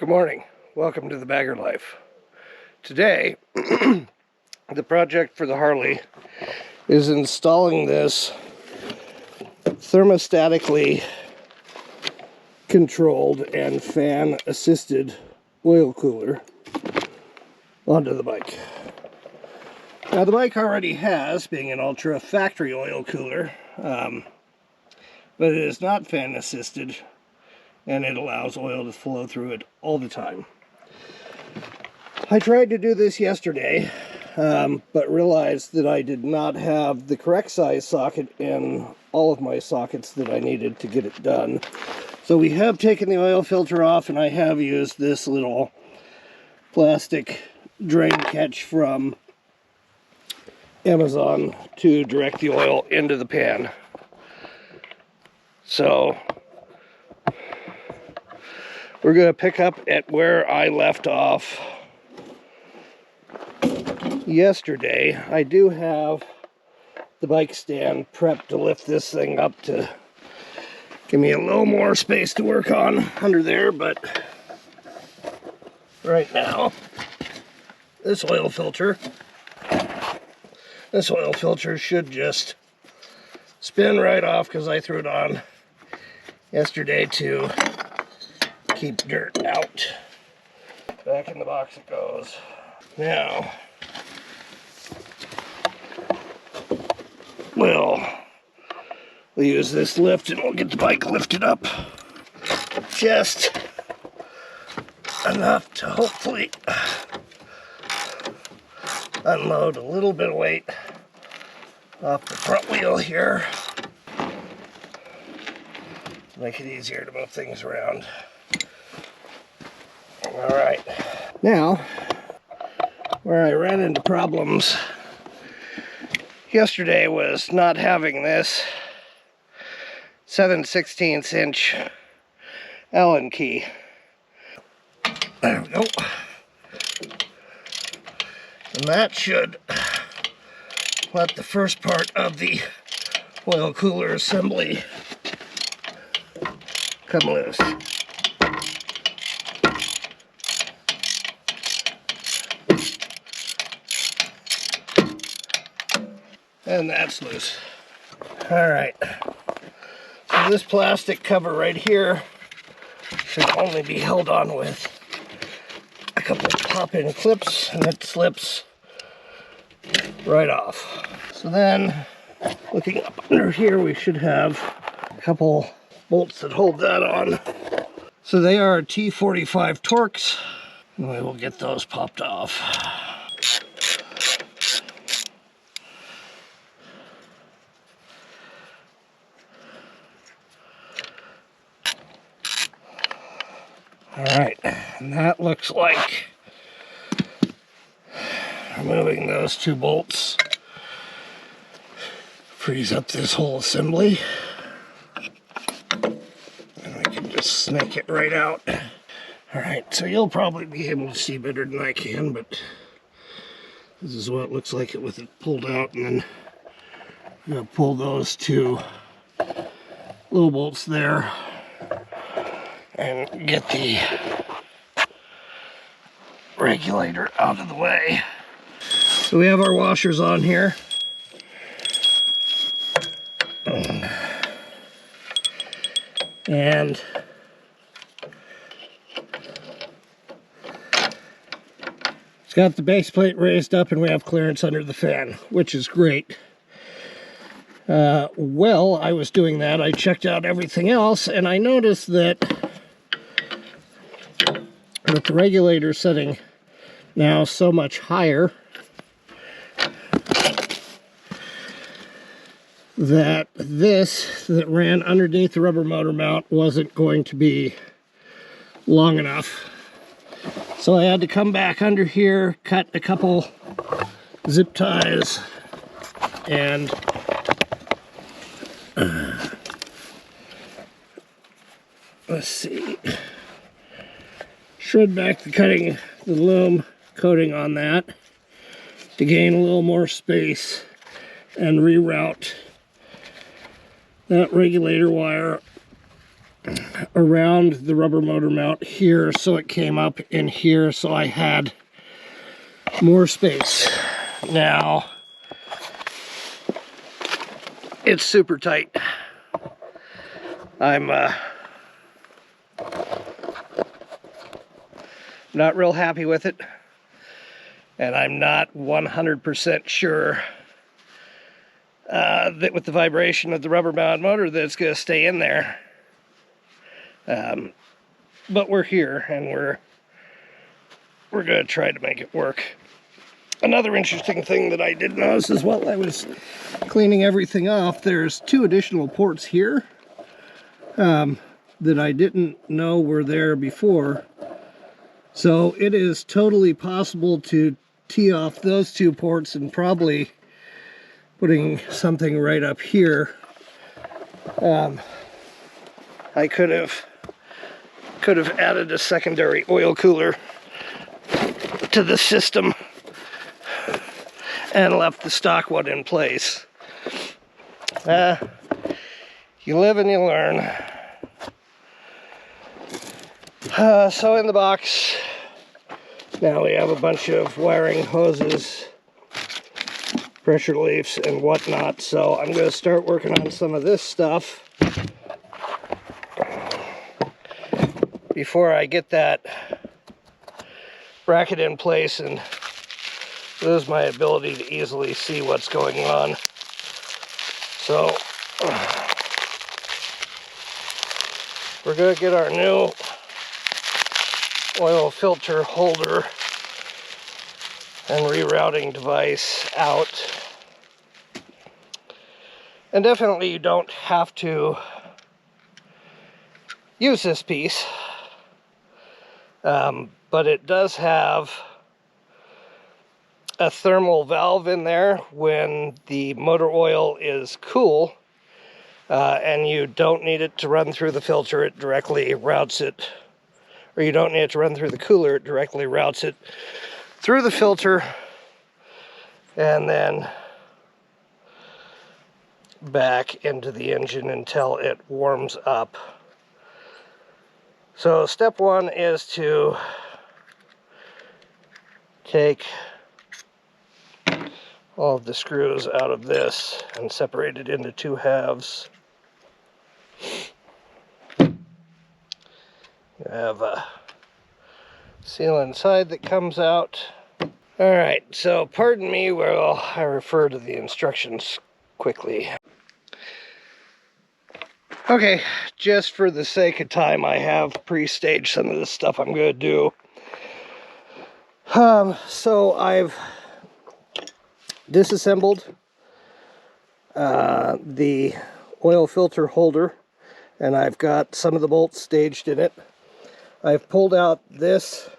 Good morning. Welcome to the Bagger Life. Today, the project for the Harley is installing this thermostatically controlled and fan-assisted oil cooler onto the bike. Now, the bike already has, being an Ultra, factory oil cooler, but it is not fan-assisted, and it allows oil to flow through it all the time. I tried to do this yesterday, but realized that I did not have the correct size socket in all of my sockets that I needed to get it done. So we have taken the oil filter off, and I have used this little plastic drain catch from Amazon to direct the oil into the pan. So we're going to pick up at where I left off yesterday. I do have the bike stand prepped to lift this thing up to give me a little more space to work on under there, but right now, this oil filter should just spin right off because I threw it on yesterday to keep dirt out. Back in the box it goes. Now, we'll use this lift and we'll get the bike lifted up just enough to hopefully unload a little bit of weight off the front wheel here. Make it easier to move things around. Alright, now, where I ran into problems yesterday was not having this 7/16 inch Allen key. There we go. And that should let the first part of the oil cooler assembly come loose. And that's loose. Alright. So this plastic cover right here should only be held on with a couple of pop-in clips, and it slips right off. So then, looking up under here, we should have a couple bolts that hold that on. So they are T45 Torx, and we will get those popped off. Alright, and that looks like removing those two bolts frees up this whole assembly. And we can just snake it right out. Alright, so you'll probably be able to see better than I can, but this is what it looks like with it pulled out. And then I'm going to pull those two little bolts there and get the regulator out of the way. So we have our washers on here. And it's got the base plate raised up, and we have clearance under the fan, which is great. Well, I was doing that. I checked out everything else, and I noticed that with the regulator setting now so much higher, that this that ran underneath the rubber motor mount wasn't going to be long enough. So I had to come back under here, cut a couple zip ties, and let's see, shred back the loom coating on that to gain a little more space and reroute that regulator wire around the rubber motor mount here, so it came up in here, so I had more space. Now it's super tight. I'm not real happy with it, and I'm not 100% sure that with the vibration of the rubber bound motor that it's going to stay in there. But we're here, and we're going to try to make it work. Another interesting thing that I did notice is while I was cleaning everything off, there's 2 additional ports here that I didn't know were there before. So it is totally possible to tee off those 2 ports and probably putting something right up here. I could have added a secondary oil cooler to the system and left the stock one in place. You live and you learn. So in the box, now we have a bunch of wiring hoses, pressure reliefs, and whatnot. So I'm going to start working on some of this stuff before I get that bracket in place and lose my ability to easily see what's going on. So we're going to get our new oil filter holder and rerouting device out. And definitely you don't have to use this piece, but it does have a thermal valve in there when the motor oil is cool, and you don't need it to run through the filter. It directly routes it, or you don't need it to run through the cooler. It directly routes it through the filter and then back into the engine until it warms up. So step 1 is to take all of the screws out of this and separate it into 2 halves. You have a seal inside that comes out. Alright, so pardon me while I refer to the instructions quickly. Okay, just for the sake of time, I have pre-staged some of the stuff I'm going to do. So I've disassembled the oil filter holder, and I've got some of the bolts staged in it. I've pulled out this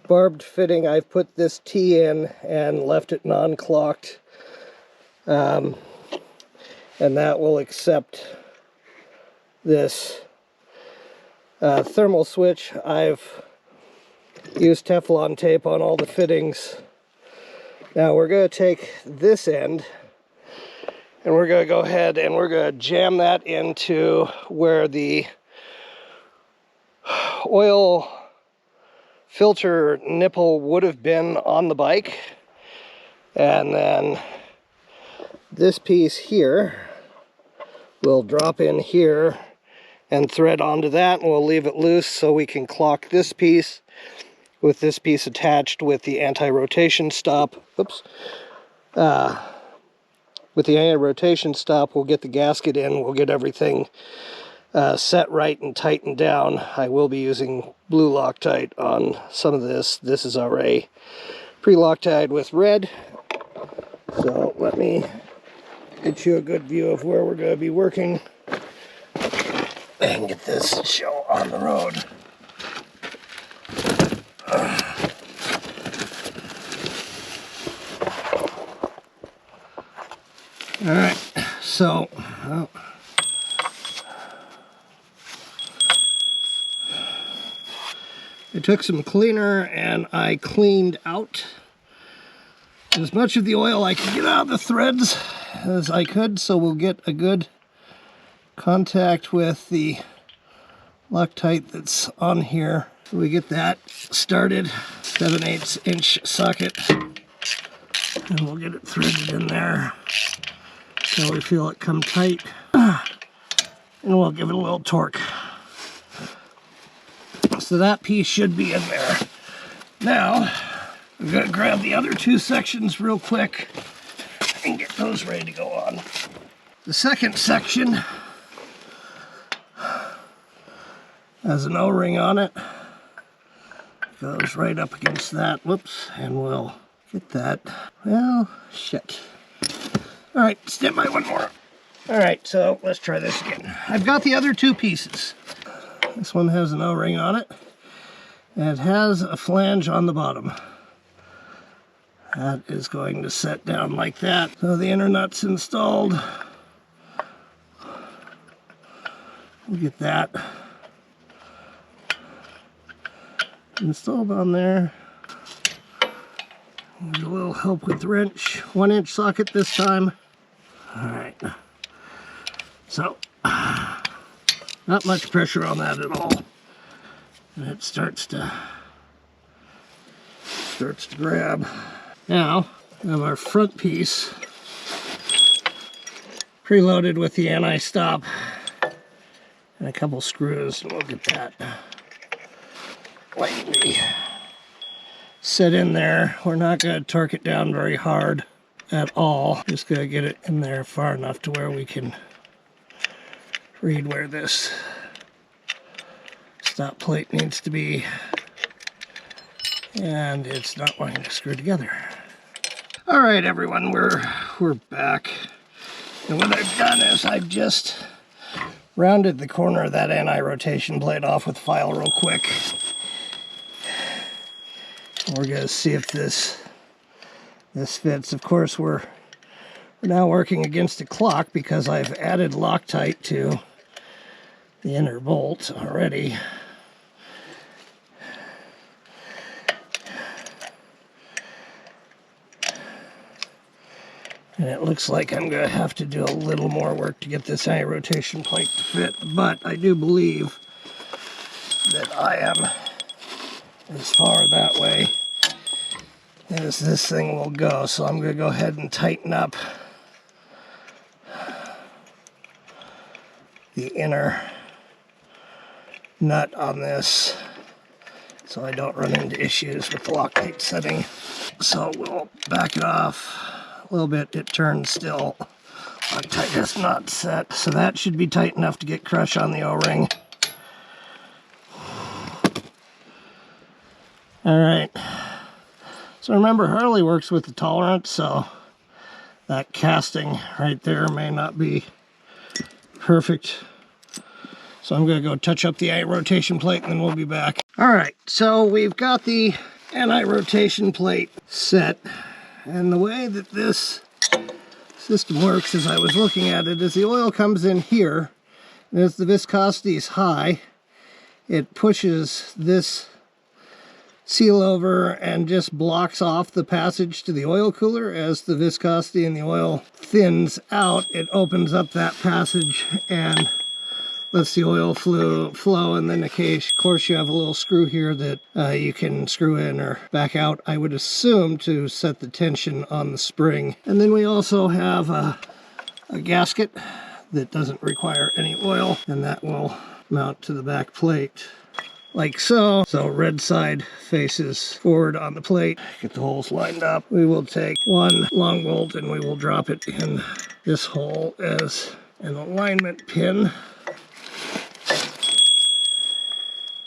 barbed fitting. I've put this T in and left it non-clocked, and that will accept this thermal switch. I've used Teflon tape on all the fittings. Now we're going to take this end and we're going to go ahead and we're going to jam that into where the oil filter nipple would have been on the bike. And then this piece here will drop in here and thread onto that, and we'll leave it loose so we can clock this piece with this piece attached with the anti-rotation stop. Oops. With the anti-rotation stop, we'll get the gasket in, we'll get everything set right and tightened down. I will be using blue Loctite on some of this. This is already pre-Loctite with red. So let me get you a good view of where we're going to be working and get this show on the road. Alright, so I took some cleaner and I cleaned out as much of the oil I could get out of the threads as I could, so we'll get a good contact with the Loctite that's on here. So we get that started, 7/8 inch socket, and we'll get it threaded in there until we feel it come tight, and we'll give it a little torque. So that piece should be in there. Now, I'm going to grab the other two sections real quick and get those ready to go on. The second section has an O-ring on it. Goes right up against that. Whoops. And we'll get that. Well, shit. All right, stand by one more. All right, so let's try this again. I've got the other two pieces. This one has an O-ring on it, and it has a flange on the bottom. That is going to set down like that. So the inner nut's installed. We'll get that installed on there. Need a little help with the wrench. 1-inch socket this time. All right. So, not much pressure on that at all. And it starts to grab. Now, we have our front piece preloaded with the anti-stop and a couple screws, and we'll get that lightly set in there. We're not going to torque it down very hard at all. Just going to get it in there far enough to where we can read where this stop plate needs to be, and it's not wanting to screw together. All right, everyone, we're back, and what I've done is I've just rounded the corner of that anti-rotation blade off with file real quick. We're going to see if this fits. Of course, we're now working against a clock because I've added Loctite to the inner bolt already. And it looks like I'm going to have to do a little more work to get this anti-rotation plate to fit, but I do believe that I am as far that way as this thing will go. So I'm going to go ahead and tighten up the inner nut on this so I don't run into issues with the Loctite setting. So we'll back it off a little bit. It turns still. Loctite is not set, so that should be tight enough to get crush on the O-ring. All right. So remember, Harley works with the tolerance, so that casting right there may not be perfect. So I'm going to go touch up the anti-rotation plate, and then we'll be back. All right, so we've got the anti-rotation plate set. And the way that this system works, as I was looking at it, is the oil comes in here, and as the viscosity is high, it pushes this seal over and just blocks off the passage to the oil cooler. As the viscosity in the oil thins out, it opens up that passage and lets the oil flow, and then of course you have a little screw here that you can screw in or back out, I would assume, to set the tension on the spring. And then we also have a gasket that doesn't require any oil, and that will mount to the back plate like so. So red side faces forward on the plate. Get the holes lined up. We will take one long bolt and we will drop it in this hole as an alignment pin.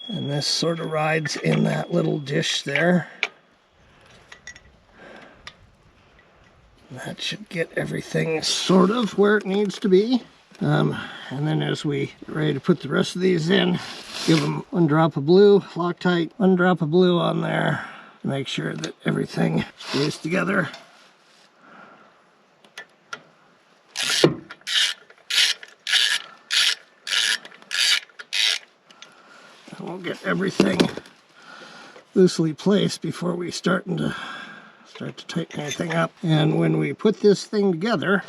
And this sort of rides in that little dish there. That should get everything sort of where it needs to be. And then as we get ready to put the rest of these in, give them one drop of blue, Loctite, one drop of blue on there to make sure that everything stays together. And we'll get everything loosely placed before we start to tighten anything up. And when we put this thing together,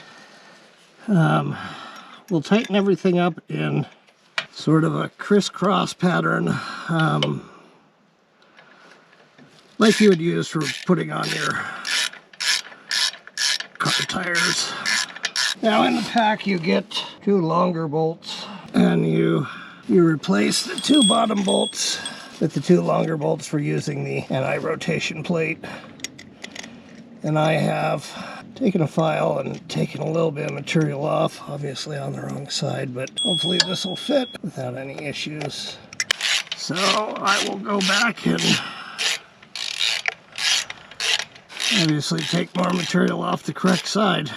we'll tighten everything up in sort of a crisscross pattern, like you would use for putting on your car tires. Now in the pack you get 2 longer bolts, and you replace the 2 bottom bolts with the 2 longer bolts for using the anti-rotation plate. And I have taken a file and taken a little bit of material off, obviously on the wrong side, but hopefully this will fit without any issues. So I will go back and obviously take more material off the correct side.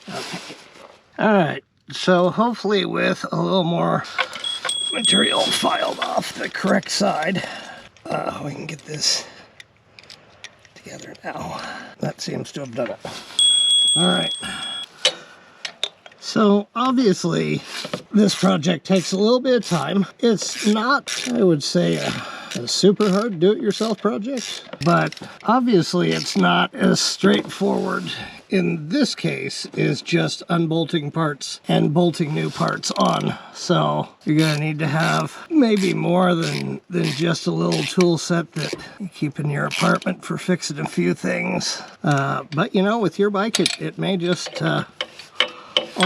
Okay. Alright, so hopefully with a little more material filed off the correct side, we can get this together now. That seems to have done it. Alright. So obviously this project takes a little bit of time. It's not, I would say, a super hard do-it-yourself project, but obviously it's not as straightforward in this case is just unbolting parts and bolting new parts on. So you're going to need to have maybe more than just a little tool set that you keep in your apartment for fixing a few things. But you know, with your bike it may just all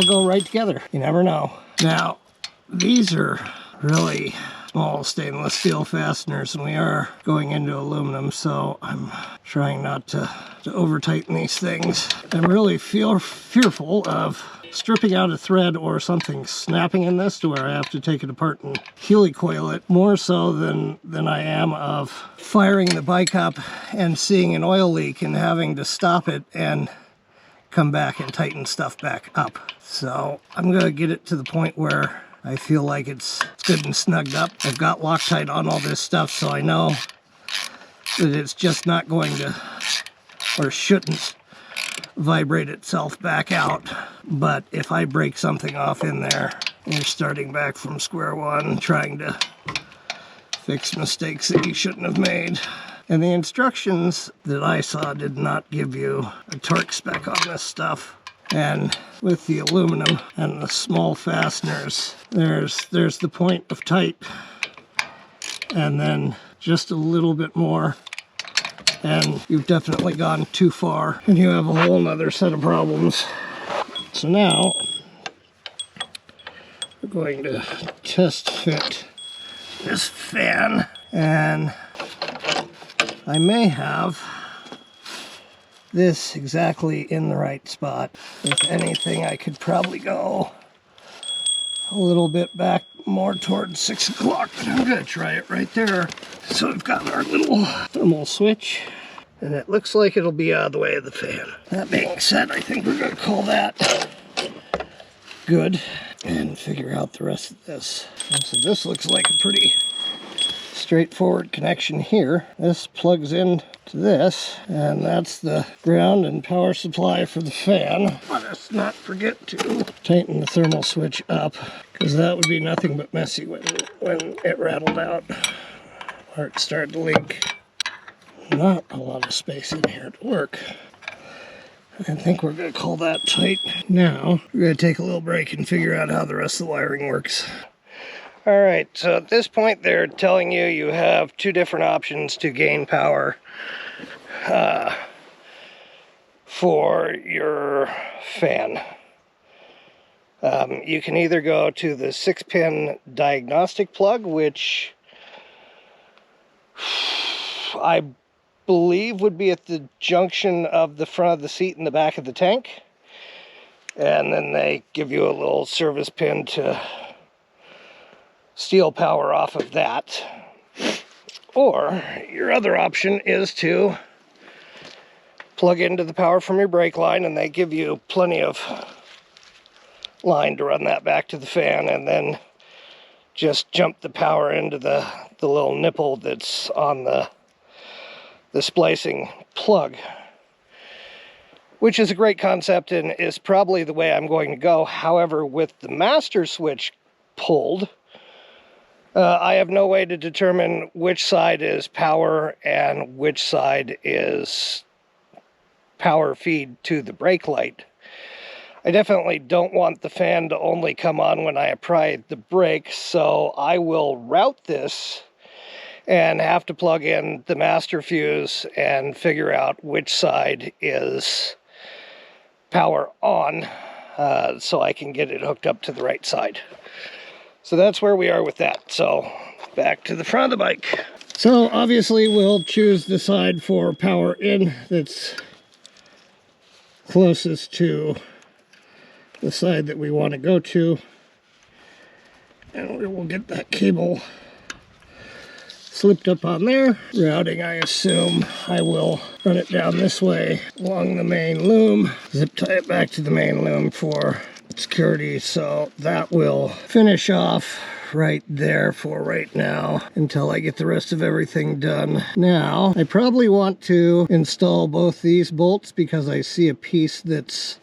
go right together. You never know. Now, these are really small stainless steel fasteners, and we are going into aluminum, so I'm trying not to over tighten these things. I'm really fearful of stripping out a thread or something snapping in this to where I have to take it apart and helicoil it, more so than I am of firing the bike up and seeing an oil leak and having to stop it and come back and tighten stuff back up. So I'm gonna get it to the point where I feel like it's good and snugged up. I've got Loctite on all this stuff, so I know that it's just not going to, or shouldn't, vibrate itself back out. But if I break something off in there, you're starting back from square one, trying to fix mistakes that you shouldn't have made. And the instructions that I saw did not give you a torque spec on this stuff. And with the aluminum and the small fasteners, there's the point of tight, and then just a little bit more, and you've definitely gone too far, and you have a whole nother set of problems. So now we're going to test fit this fan, and I may have this exactly in the right spot. If anything, I could probably go a little bit back more towards 6 o'clock, but I'm gonna try it right there. So we've got our little thermal switch, and it looks like it'll be out of the way of the fan. That being said, I think we're gonna call that good and figure out the rest of this. And so this looks like a pretty straightforward connection here. This plugs in to this, and that's the ground and power supply for the fan. Let us not forget to tighten the thermal switch up, because that would be nothing but messy when it rattled out or it started to leak. Not a lot of space in here to work. I think we're going to call that tight. Now we're going to take a little break and figure out how the rest of the wiring works. Alright, so at this point they're telling you you have 2 different options to gain power for your fan. You can either go to the 6-pin diagnostic plug, which I believe would be at the junction of the front of the seat and the back of the tank. And then they give you a little service pin to steal power off of that. Or your other option is to plug into the power from your brake line, and they give you plenty of line to run that back to the fan, and then just jump the power into the little nipple that's on the splicing plug, which is a great concept and is probably the way I'm going to go. However, with the master switch pulled, I have no way to determine which side is power and which side is power feed to the brake light. I definitely don't want the fan to only come on when I apply the brake, so I will route this and have to plug in the master fuse and figure out which side is power on, so I can get it hooked up to the right side. So that's where we are with that. So back to the front of the bike. So obviously we'll choose the side for power in that's closest to the side that we want to go to, and we will get that cable slipped up on there. Routing, I assume I will run it down this way along the main loom, zip tie it back to the main loom for security. So that will finish off right there for right now until I get the rest of everything done. Now I probably want to install both these bolts because I see a piece that's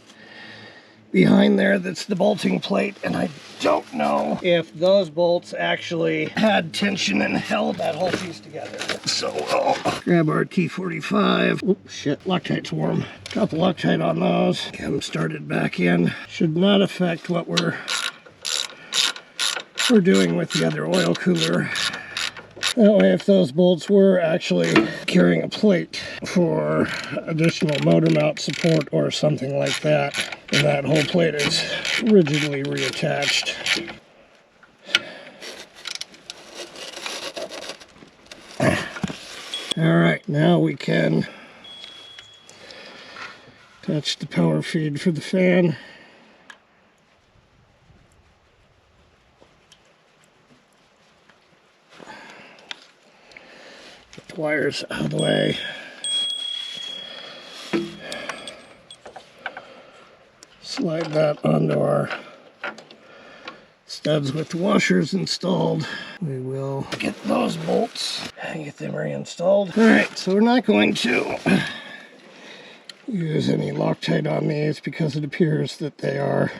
behind there that's the bolting plate, and I don't know if those bolts actually had tension and held that whole piece together. So we'll grab our T45. Oops, shit, Loctite's warm. Drop the Loctite on those. Get them started back in. Should not affect what we're doing with the other oil cooler. That way, if those bolts were actually carrying a plate for additional motor mount support or something like that, and that whole plate is rigidly reattached. All right, now we can attach the power feed for the fan. Get the wires out of the way. Slide that onto our studs with the washers installed. We will get those bolts and get them reinstalled. All right, so we're not going to use any Loctite on these because it appears that they are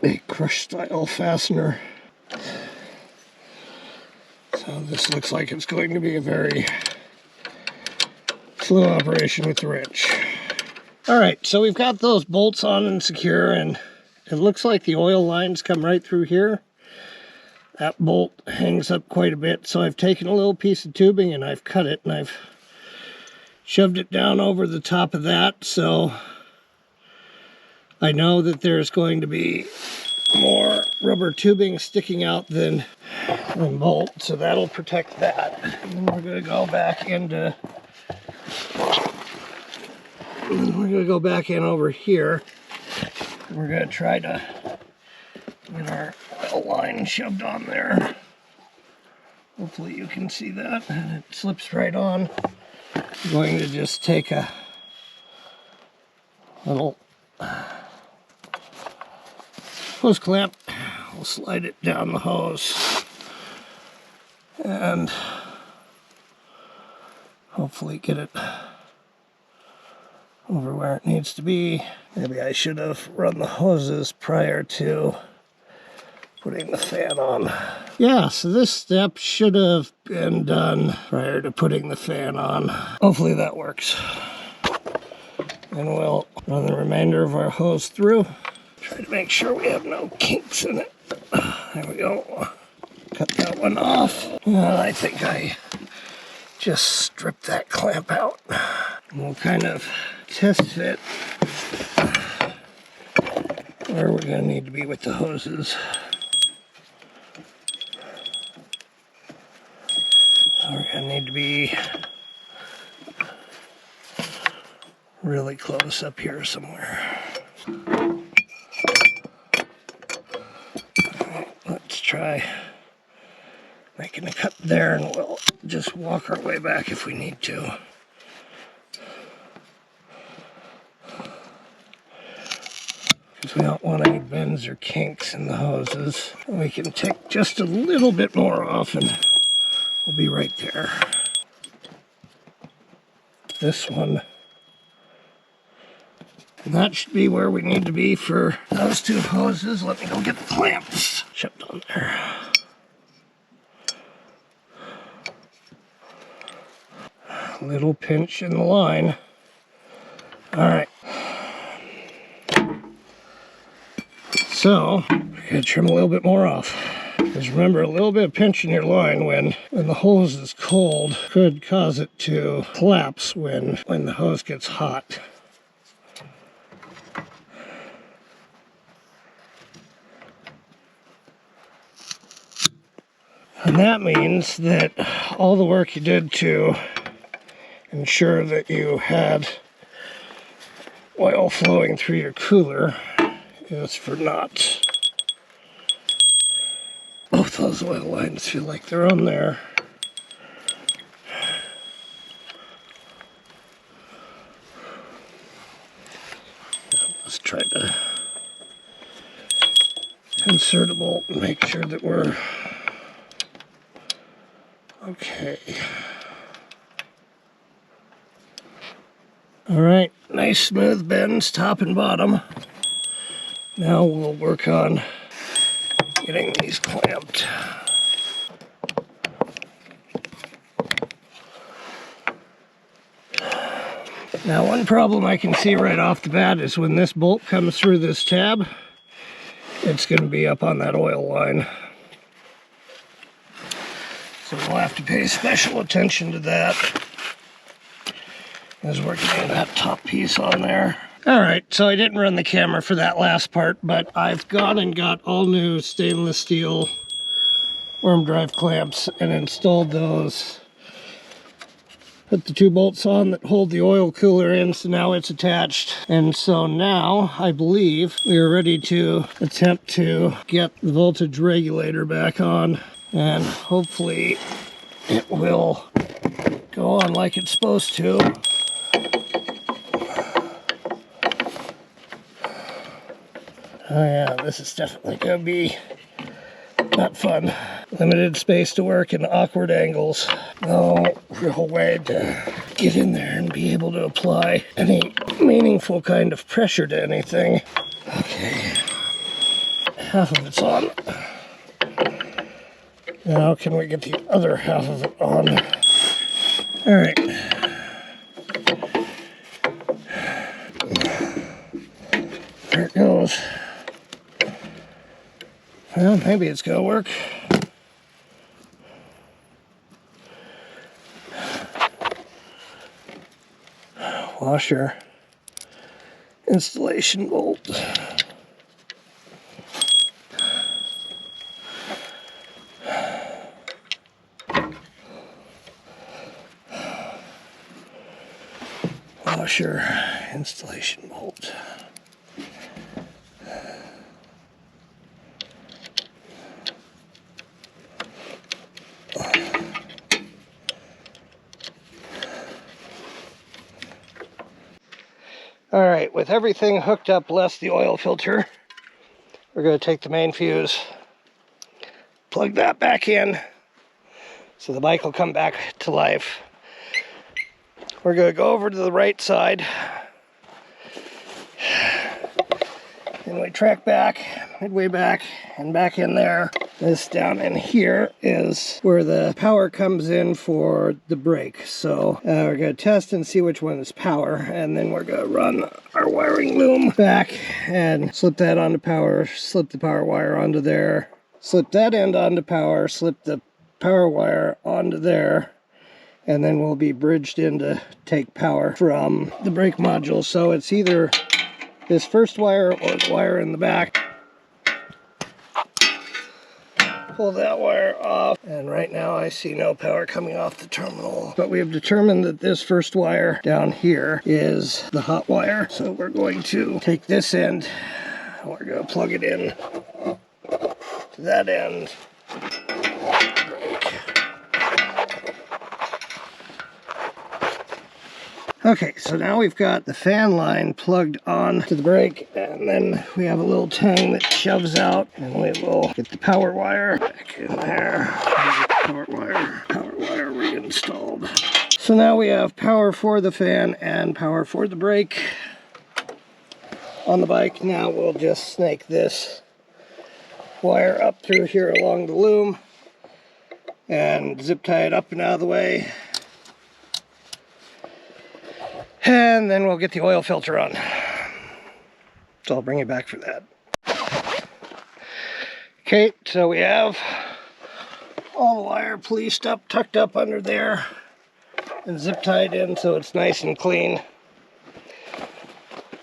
a crush style fastener. So this looks like it's going to be a very slow operation with the wrench. All right, so we've got those bolts on and secure, and it looks like the oil lines come right through here. That bolt hangs up quite a bit, so I've taken a little piece of tubing and I've cut it and I've shoved it down over the top of that, so I know that there's going to be more rubber tubing sticking out than bolt, so that'll protect that. And then we're going to go back into over here. We're going to try to get our oil line shoved on there. Hopefully you can see that, and it slips right on. I'm going to just take a little hose clamp. We'll slide it down the hose and hopefully get it over where it needs to be. Maybe I should have run the hoses prior to putting the fan on. Yeah, so this step should have been done prior to putting the fan on. Hopefully that works. And we'll run the remainder of our hose through. Try to make sure we have no kinks in it. There we go. Cut that one off. I think I just stripped that clamp out. We'll kind of test fit where we're going to need to be with the hoses. We're going to need to be really close up here somewhere. Alright, let's try making a cut there, and we'll just walk our way back if we need to. Because we don't want any bends or kinks in the hoses. We can take just a little bit more off and we'll be right there. This one. And that should be where we need to be for those two hoses. Let me go get the clamps shoved on there. Little pinch in the line. Alright. So, we're going to trim a little bit more off. Because remember, a little bit of pinch in your line when the hose is cold could cause it to collapse when the hose gets hot. And that means that all the work you did to ensure that you had oil flowing through your cooler is for naught. Both those oil lines feel like they're on there. Let's try to insert a bolt and make sure that we're okay. Alright, nice smooth bends top and bottom. Now we'll work on getting these clamped. Now one problem I can see right off the bat is when this bolt comes through this tab, it's going to be up on that oil line. So we'll have to pay special attention to that as we're getting that top piece on there. Alright, so I didn't run the camera for that last part, but I've gone and got all new stainless steel worm drive clamps and installed those. Put the 2 bolts on that hold the oil cooler in, so now it's attached. And so now, I believe, we are ready to attempt to get the voltage regulator back on. And hopefully it will go on like it's supposed to. Oh yeah, this is definitely going to be not fun. Limited space to work and awkward angles. No real way to get in there and be able to apply any meaningful kind of pressure to anything. Okay, half of it's on. Now can we get the other half of it on? Alright. There it goes. Well, maybe it's gonna work. Washer. Installation bolt. Washer. Installation bolt. Alright, with everything hooked up less the oil filter, we're going to take the main fuse, plug that back in, so the bike will come back to life. We're going to go over to the right side, and we track back, midway back, and back in there. This down in here is where the power comes in for the brake. So we're going to test and see which one is power, and then we're going to run our wiring loom back and slip that onto power, slip the power wire onto there, slip that end onto power, slip the power wire onto there, and then we'll be bridged in to take power from the brake module. So it's either this first wire or the wire in the back. Pull that wire off, and right now I see no power coming off the terminal. But we have determined that this first wire down here is the hot wire. So we're going to take this end, and we're going to plug it in to that end. Okay, so now we've got the fan line plugged on to the brake, and then we have a little tang that shoves out, and we will get the power wire back in there. Power wire reinstalled. So now we have power for the fan and power for the brake on the bike. Now we'll just snake this wire up through here along the loom and zip tie it up and out of the way. And then we'll get the oil filter on. So I'll bring you back for that. Okay, so we have all the wire policed up, tucked up under there, and zip tied in so it's nice and clean.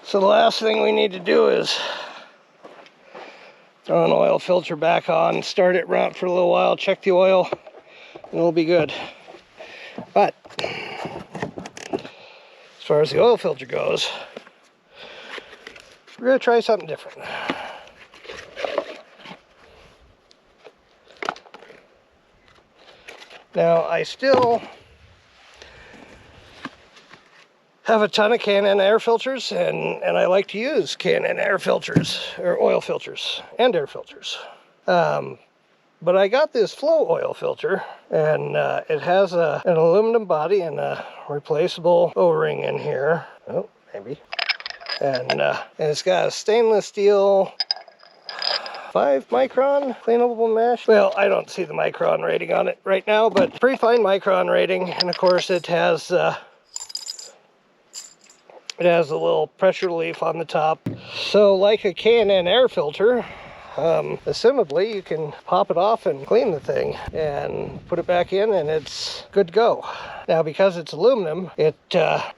So the last thing we need to do is throw an oil filter back on, start it, run for a little while, check the oil, and it'll be good. But as far as the oil filter goes, we're going to try something different. Now, I still have a ton of K&N air filters, and I like to use K&N air filters, or oil filters, and air filters. But I got this flow oil filter, and it has an aluminum body and a replaceable O-ring in here. Oh, maybe. And it's got a stainless steel 5 micron cleanable mesh. Well, I don't see the micron rating on it right now, but pretty fine micron rating. And of course it has a little pressure relief on the top. So like a K&N air filter, assumably you can pop it off and clean the thing and put it back in and it's good to go. Now because it's aluminum, it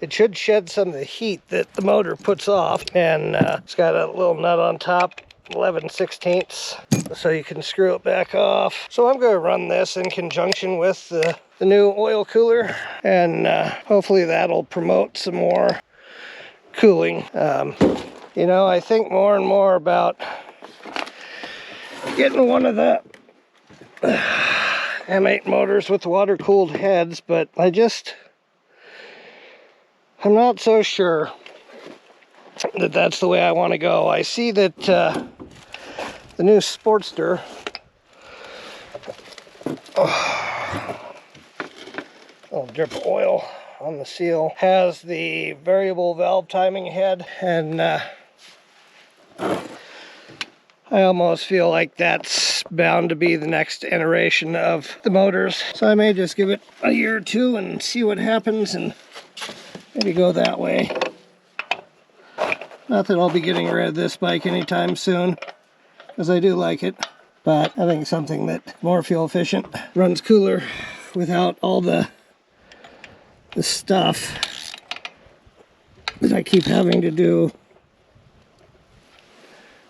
should shed some of the heat that the motor puts off, and it's got a little nut on top, 11/16, so you can screw it back off. So I'm going to run this in conjunction with the new oil cooler, and hopefully that'll promote some more cooling. You know, I think more and more about getting one of the M8 motors with water-cooled heads, but I'm not so sure that that's the way I want to go. I see that the new Sportster little drip of oil on the seal has the variable valve timing head, and I almost feel like that's bound to be the next iteration of the motors. So I may just give it a year or two and see what happens and maybe go that way. Not that I'll be getting rid of this bike anytime soon, because I do like it, but I think something that's more fuel efficient, runs cooler without all the stuff that I keep having to do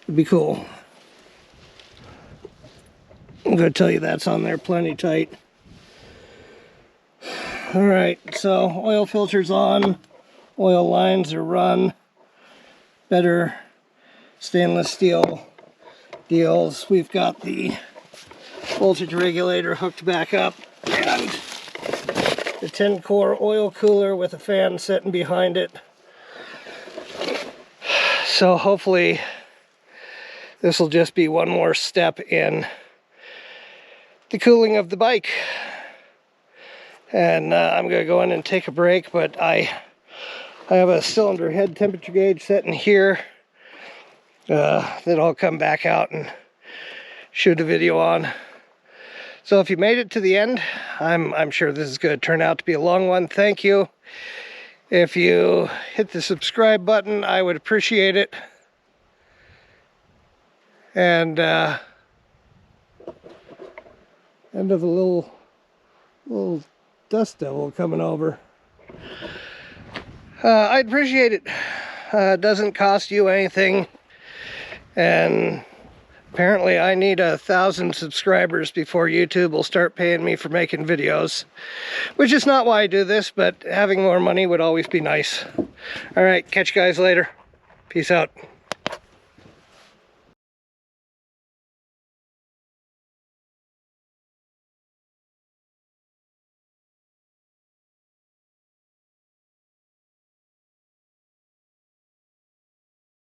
would be cool. I'm going to tell you that's on there plenty tight. Alright, so oil filter's on, oil lines are run, better stainless steel deals. We've got the voltage regulator hooked back up, and the 10-core oil cooler with a fan sitting behind it. So hopefully this will just be one more step in the cooling of the bike. And I'm going to go in and take a break, but I have a cylinder head temperature gauge sitting here that I'll come back out and shoot a video on. So if you made it to the end, I'm sure this is going to turn out to be a long one. Thank you. If you hit the subscribe button, I would appreciate it. And end of a little dust devil coming over. I'd appreciate it. It doesn't cost you anything, and apparently I need 1,000 subscribers before YouTube will start paying me for making videos, which is not why I do this, but having more money would always be nice. Alright, catch you guys later. Peace out.